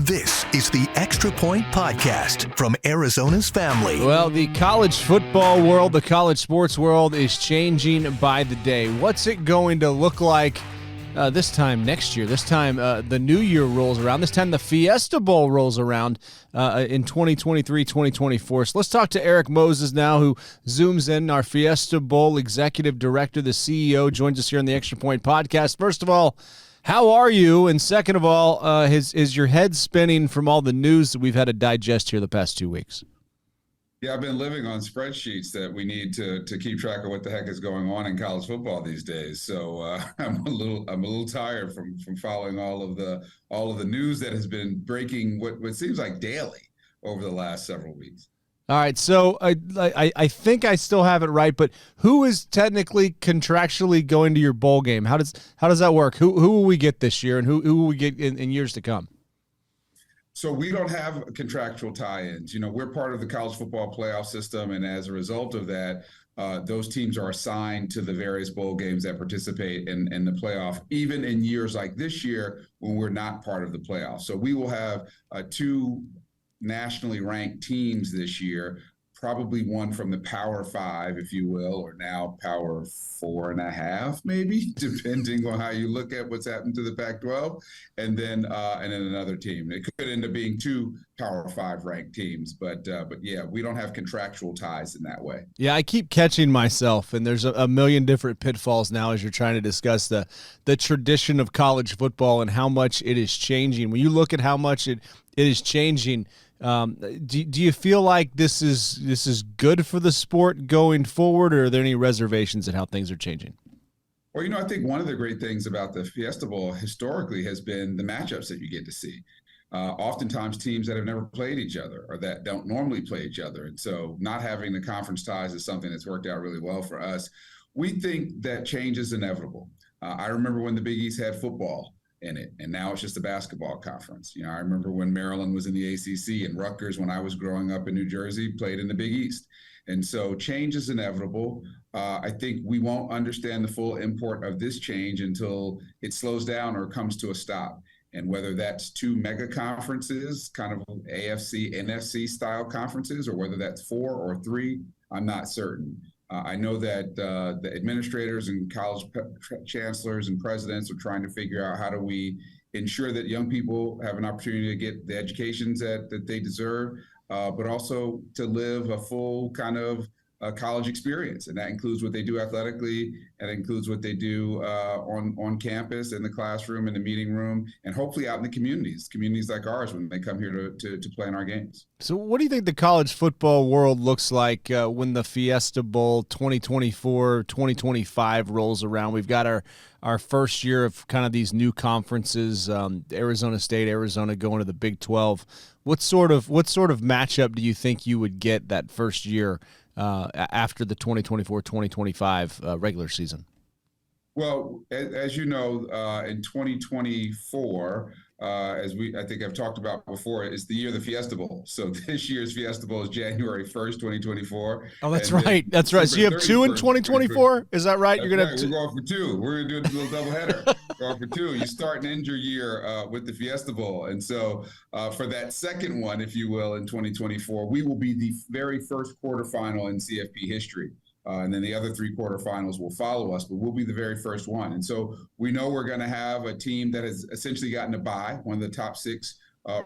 This is the Extra Point Podcast from Arizona's family. Well, the college football world, the college sports world is changing by the day. What's it going to look like this time next year? This time the new year rolls around. This time the Fiesta Bowl rolls around in 2023, 2024. So let's talk to Erik Moses now, who zooms in, our Fiesta Bowl executive director, the CEO, joins us here on the Extra Point Podcast. First of all, how are you? And second of all, is your head spinning from all the news that we've had to digest here the past 2 weeks? Yeah, I've been living on spreadsheets that we need to keep track of what the heck is going on in college football these days. So I'm a little tired from following all of the news that has been breaking what seems like daily over the last several weeks. All right, so I think I still have it right, but who is technically contractually going to your bowl game? How does that work? Who will we get this year, and who will we get in years to come? So we don't have contractual tie-ins. You know, we're part of the college football playoff system, and as a result of that, those teams are assigned to the various bowl games that participate in the playoff, even in years like this year when we're not part of the playoff. So we will have two nationally ranked teams this year, probably one from the Power Five, if you will, or now Power 4.5, maybe, depending on how you look at what's happened to the Pac-12, and then another team. It could end up being two Power 5 ranked teams, but yeah, we don't have contractual ties in that way. Yeah, I keep catching myself, and there's a million different pitfalls now as you're trying to discuss the tradition of college football and how much it is changing. When you look at how much it is changing, do you feel like this is good for the sport going forward, or are there any reservations at how things are changing? Well, you know, I think one of the great things about the Fiesta Bowl historically has been the matchups that you get to see. Oftentimes teams that have never played each other or that don't normally play each other. And so not having the conference ties is something that's worked out really well for us. We think that change is inevitable. I remember when the Big East had football in it, and now it's just a basketball conference. You know, I remember when Maryland was in the ACC and Rutgers, when I was growing up in New Jersey, played in the Big East. And so change is inevitable. I think we won't understand the full import of this change until it slows down or comes to a stop. And whether that's two mega conferences, kind of AFC, NFC style conferences, or whether that's 4 or 3, I'm not certain. I know that the administrators and college chancellors and presidents are trying to figure out how do we ensure that young people have an opportunity to get the educations that they deserve, but also to live a full kind of college experience. And that includes what they do athletically, and it includes what they do on campus, in the classroom, in the meeting room, and hopefully out in the communities like ours when they come here to play in our games. So what do you think the college football world looks like when the Fiesta Bowl 2024, 2025 rolls around? We've got our first year of kind of these new conferences, Arizona State, Arizona going to the Big 12. What sort of matchup do you think you would get that first year after the 2024-2025 regular season? Well, as you know, in 2024, I think I've talked about before, is the year of the Fiesta Bowl. So this year's Fiesta Bowl is January 1st, 2024. Oh, that's right. That's right. So you have 2 in 2024? Is that right? You're going to have 2. We're going for 2. We're going to do a little doubleheader. Going for 2. You start and end your year with the Fiesta Bowl. And so for that second one, if you will, in 2024, we will be the very first quarterfinal in CFP history. And then the other 3 quarterfinals will follow us, but we'll be the very first one. And so we know we're going to have a team that has essentially gotten a bye, one of the top 6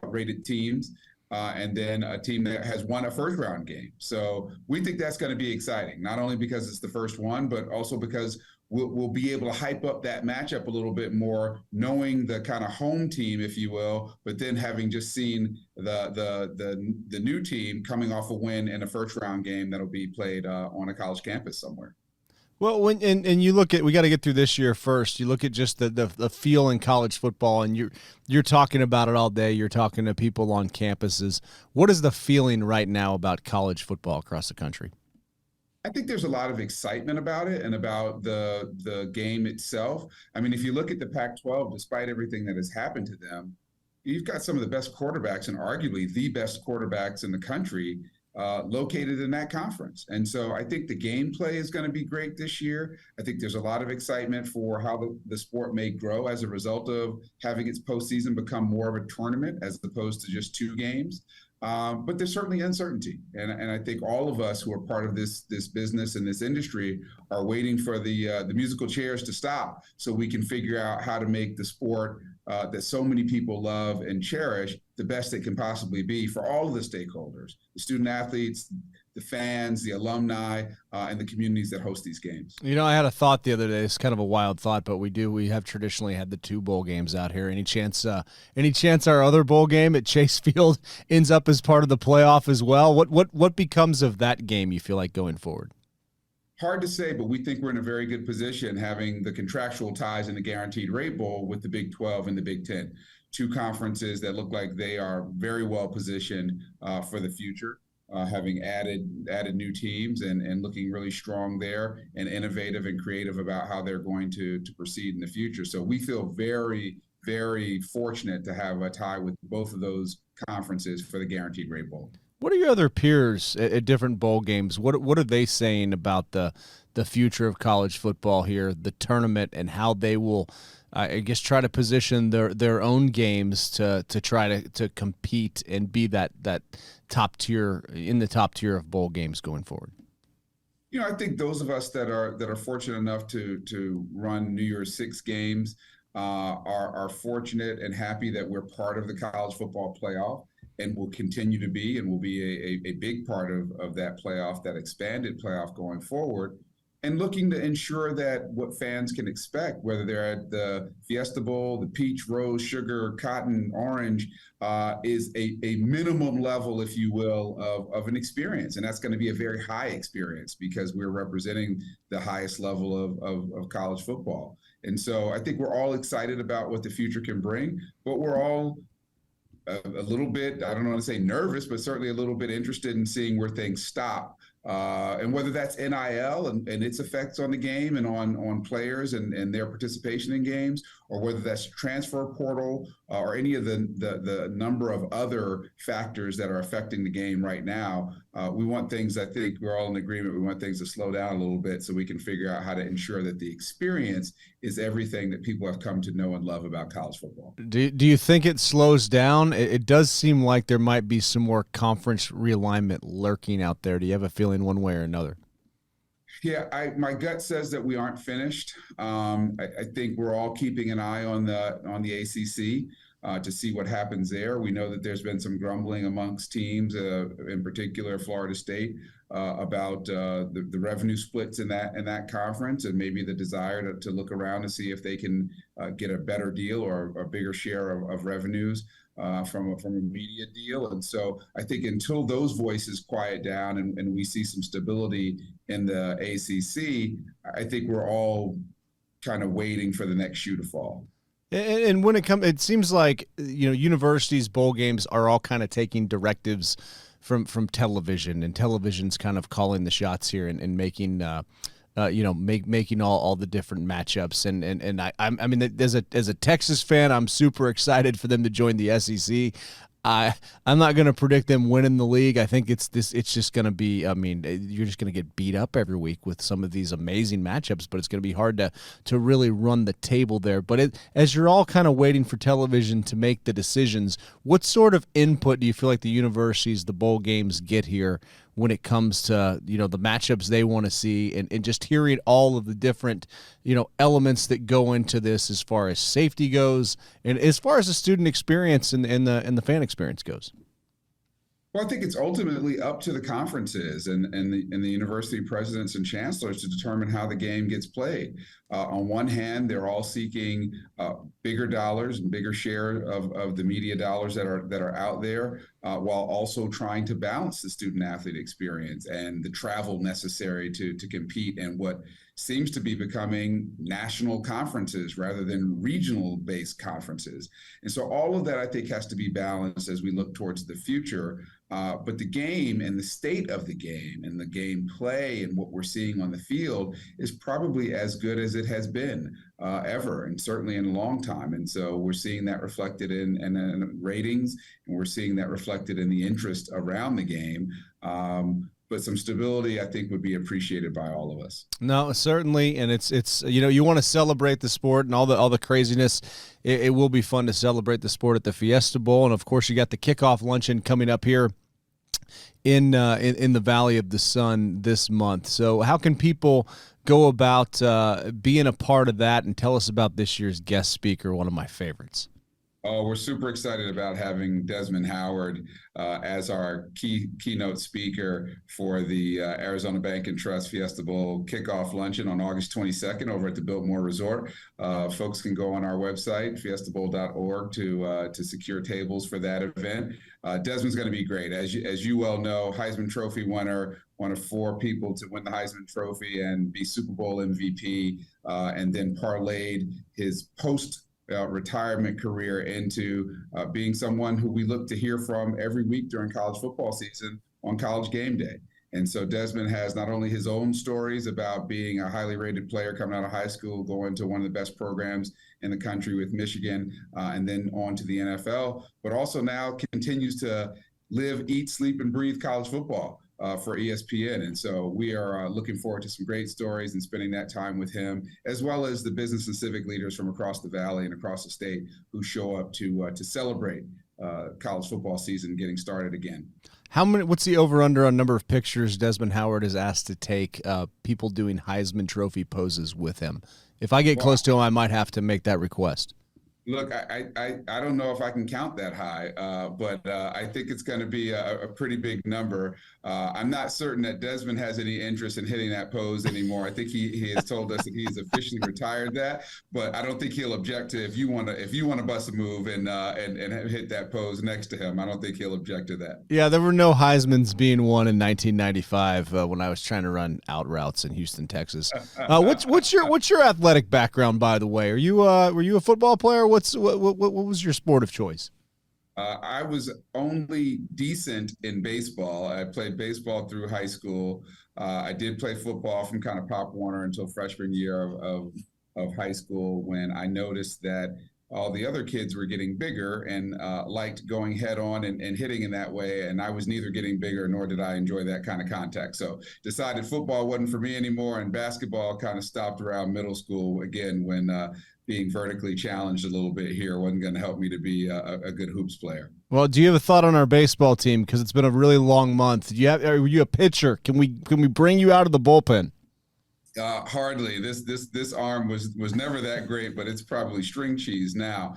rated teams, and then a team that has won a first-round game. So we think that's going to be exciting, not only because it's the first one, but also because we'll be able to hype up that matchup a little bit more, knowing the kind of home team, if you will, but then having just seen the new team coming off a win in a first-round game that'll be played on a college campus somewhere. Well, when and you look at, we got to get through this year first. You look at just the feel in college football, and you're talking about it all day. You're talking to people on campuses. What is the feeling right now about college football across the country? I think there's a lot of excitement about it and about the game itself. I mean, if you look at the Pac-12, despite everything that has happened to them, you've got some of the best quarterbacks and arguably the best quarterbacks in the country located in that conference. And so I think the gameplay is going to be great this year. I think there's a lot of excitement for how the sport may grow as a result of having its postseason become more of a tournament as opposed to just 2 games. But there's certainly uncertainty. And I think all of us who are part of this business and this industry are waiting for the musical chairs to stop so we can figure out how to make the sport that so many people love and cherish the best it can possibly be for all of the stakeholders, the student athletes, the fans, the alumni, and the communities that host these games. You know, I had a thought the other day. It's kind of a wild thought, but we have traditionally had the 2 bowl games out here. Any chance our other bowl game at Chase Field ends up as part of the playoff as well? What becomes of that game, you feel like, going forward? Hard to say, but we think we're in a very good position having the contractual ties in the Guaranteed Rate Bowl with the Big 12 and the Big 10. 2 conferences that look like they are very well positioned for the future. Having added new teams and looking really strong there and innovative and creative about how they're going to proceed in the future. So we feel very, very fortunate to have a tie with both of those conferences for the Guaranteed Rate Bowl. What are your other peers at different bowl games? What are they saying about the future of college football here, the tournament, and how they will, I guess, try to position their own games to try to compete and be that top tier in the top tier of bowl games going forward? You know, I think those of us that are fortunate enough to run New Year's Six games are fortunate and happy that we're part of the college football playoff and will continue to be and will be a big part of that playoff, that expanded playoff going forward. And looking to ensure that what fans can expect, whether they're at the Fiesta Bowl, the peach, rose, sugar, cotton, orange, is a minimum level, if you will, of an experience. And that's going to be a very high experience because we're representing the highest level of college football. And so I think we're all excited about what the future can bring, but we're all a little bit, I don't want to say nervous, but certainly a little bit interested in seeing where things stop. And whether that's NIL and its effects on the game and on players and their participation in games, or whether that's transfer portal or any of the number of other factors that are affecting the game right now, we want things, I think we're all in agreement, we want things to slow down a little bit so we can figure out how to ensure that the experience is everything that people have come to know and love about college football. Do you think it slows down? It does seem like there might be some more conference realignment lurking out there. Do you have a feeling one way or another? Yeah, my gut says that we aren't finished. I think we're all keeping an eye on the ACC to see what happens there. We know that there's been some grumbling amongst teams, in particular Florida State, about the revenue splits in that conference, and maybe the desire to look around to see if they can get a better deal or a bigger share of revenues from a media deal. And so I think until those voices quiet down and we see some stability in the ACC, I think we're all kind of waiting for the next shoe to fall. And when it seems like, universities' bowl games are all kind of taking directives from television, and television's kind of calling the shots here and making making all the different matchups. And I mean, as a Texas fan, I'm super excited for them to join the SEC. I'm not going to predict them winning the league. I think it's just going to be, you're just going to get beat up every week with some of these amazing matchups, but it's going to be hard to really run the table there. But as you're all kind of waiting for television to make the decisions, what sort of input do you feel like the universities, the bowl games get here when it comes to, the matchups they want to see and just hearing all of the different, elements that go into this as far as safety goes and as far as the student experience and the fan experience goes? Well, I think it's ultimately up to the conferences and the university presidents and chancellors to determine how the game gets played. On one hand, they're all seeking bigger dollars and bigger share of the media dollars that are out there, while also trying to balance the student athlete experience and the travel necessary to compete and what seems to be becoming national conferences rather than regional based conferences. And so all of that, I think, has to be balanced as we look towards the future. But the game and the state of the game and the game play and what we're seeing on the field is probably as good as it has been ever, and certainly in a long time. And so we're seeing that reflected in ratings, and we're seeing that reflected in the interest around the game. But some stability, I think, would be appreciated by all of us. No, certainly, and it's you want to celebrate the sport and all the craziness. It will be fun to celebrate the sport at the Fiesta Bowl, and of course, you got the kickoff luncheon coming up here in the Valley of the Sun this month. So, how can people go about being a part of that? And tell us about this year's guest speaker, one of my favorites. Oh, we're super excited about having Desmond Howard as our keynote speaker for the Arizona Bank and Trust Fiesta Bowl kickoff luncheon on August 22nd over at the Biltmore Resort. Folks can go on our website, fiestabowl.org, to secure tables for that event. Desmond's going to be great. As you well know, Heisman Trophy winner, one of 4 people to win the Heisman Trophy and be Super Bowl MVP, and then parlayed his retirement career into being someone who we look to hear from every week during college football season on College Game Day. And so Desmond has not only his own stories about being a highly rated player coming out of high school, going to one of the best programs in the country with Michigan, and then on to the NFL, but also now continues to live, eat, sleep, and breathe college football for ESPN. And so we are looking forward to some great stories and spending that time with him, as well as the business and civic leaders from across the Valley and across the state who show up to celebrate college football season getting started again. What's the over-under on number of pictures Desmond Howard is asked to take people doing Heisman Trophy poses with him? If I get close to him, I might have to make that request. Look, I don't know if I can count that high, but I think it's going to be a pretty big number. I'm not certain that Desmond has any interest in hitting that pose anymore. I think he has told us that he's officially retired that, but I don't think he'll object to if you want to bust a move and hit that pose next to him. I don't think he'll object to that. Yeah, there were no Heismans being won in 1995 when I was trying to run out routes in Houston, Texas. What's your athletic background, by the way? Were you a football player? What was your sport of choice? I was only decent in baseball. I played baseball through high school. I did play football from kind of Pop Warner until freshman year of high school, when I noticed that all the other kids were getting bigger and liked going head on and hitting in that way. And I was neither getting bigger nor did I enjoy that kind of contact. So decided football wasn't for me anymore, and basketball kind of stopped around middle school again, when being vertically challenged a little bit here wasn't going to help me to be a good hoops player. Well, do you have a thought on our baseball team? Because it's been a really long month. Are you a pitcher? Can we bring you out of the bullpen? Hardly. This arm was never that great, but it's probably string cheese now.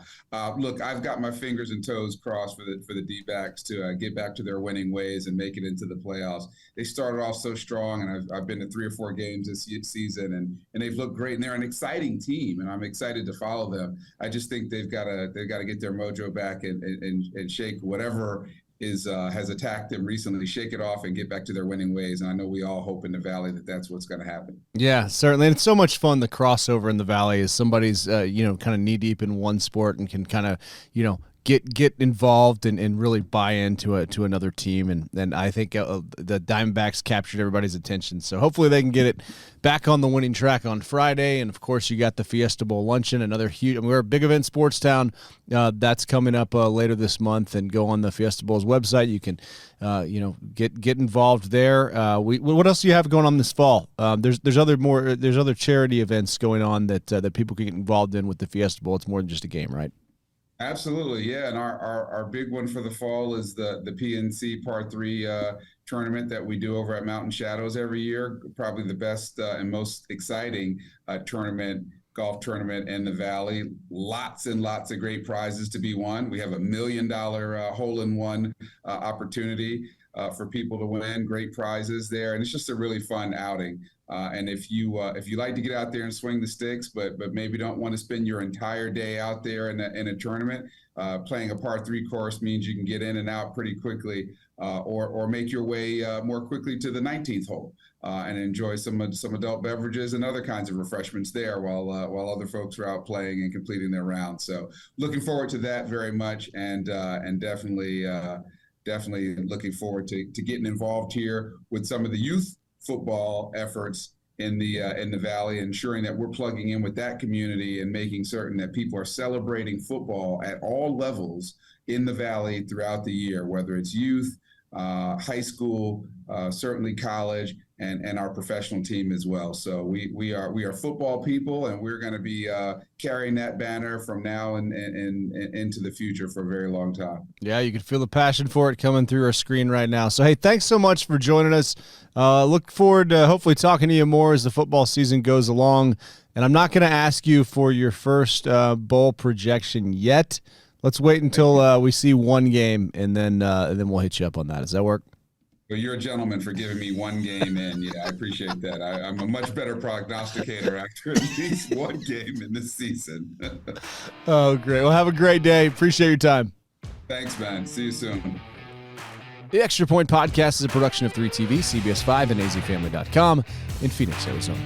Look, I've got my fingers and toes crossed for the D-backs to get back to their winning ways and make it into the playoffs. They started off so strong, and I've been to 3 or 4 games this season, and they've looked great. And they're an exciting team, and I'm excited to follow them. I just think they've got to get their mojo back and shake whatever has attacked them recently, shake it off and get back to their winning ways. And I know we all hope in the Valley that that's what's going to happen. Yeah, certainly. And it's so much fun, the crossover in the Valley, as somebody's, kind of knee deep in one sport and can kind of, get involved and really buy into another team. And I think the Diamondbacks captured everybody's attention. So hopefully they can get it back on the winning track on Friday. And, of course, you got the Fiesta Bowl luncheon, another huge – we're a big event sports town. That's coming up later this month. And go on the Fiesta Bowl's website. You can, get involved there. What else do you have going on this fall? There's other charity events going on that people can get involved in with the Fiesta Bowl. It's more than just a game, right? Absolutely, yeah. And our big one for the fall is the PNC Par 3 tournament that we do over at Mountain Shadows every year. Probably the best and most exciting golf tournament in the Valley. Lots and lots of great prizes to be won. We have $1 million hole-in-one opportunity for people to win. Great prizes there, and it's just a really fun outing. And if you like to get out there and swing the sticks, but maybe don't want to spend your entire day out there in a tournament, playing a par 3 course means you can get in and out pretty quickly, or make your way more quickly to the 19th hole and enjoy some adult beverages and other kinds of refreshments there while other folks are out playing and completing their round. So looking forward to that very much, and definitely looking forward to getting involved here with some of the youth football efforts in the Valley, ensuring that we're plugging in with that community and making certain that people are celebrating football at all levels in the Valley throughout the year, whether it's youth, high school, certainly college, and our professional team as well. So we are football people, and we're going to be carrying that banner from now and into the future for a very long time. Yeah, you can feel the passion for it coming through our screen right now. So, hey, thanks so much for joining us. Look forward to hopefully talking to you more as the football season goes along. And I'm not going to ask you for your first bowl projection yet. Let's wait until we see one game, and then we'll hit you up on that. Does that work? Well, you're a gentleman for giving me one game in. Yeah, I appreciate that. I'm a much better prognosticator after at least one game in this season. Oh, great. Well, have a great day. Appreciate your time. Thanks, man. See you soon. The Extra Point Podcast is a production of 3TV, CBS 5, and azfamily.com in Phoenix, Arizona.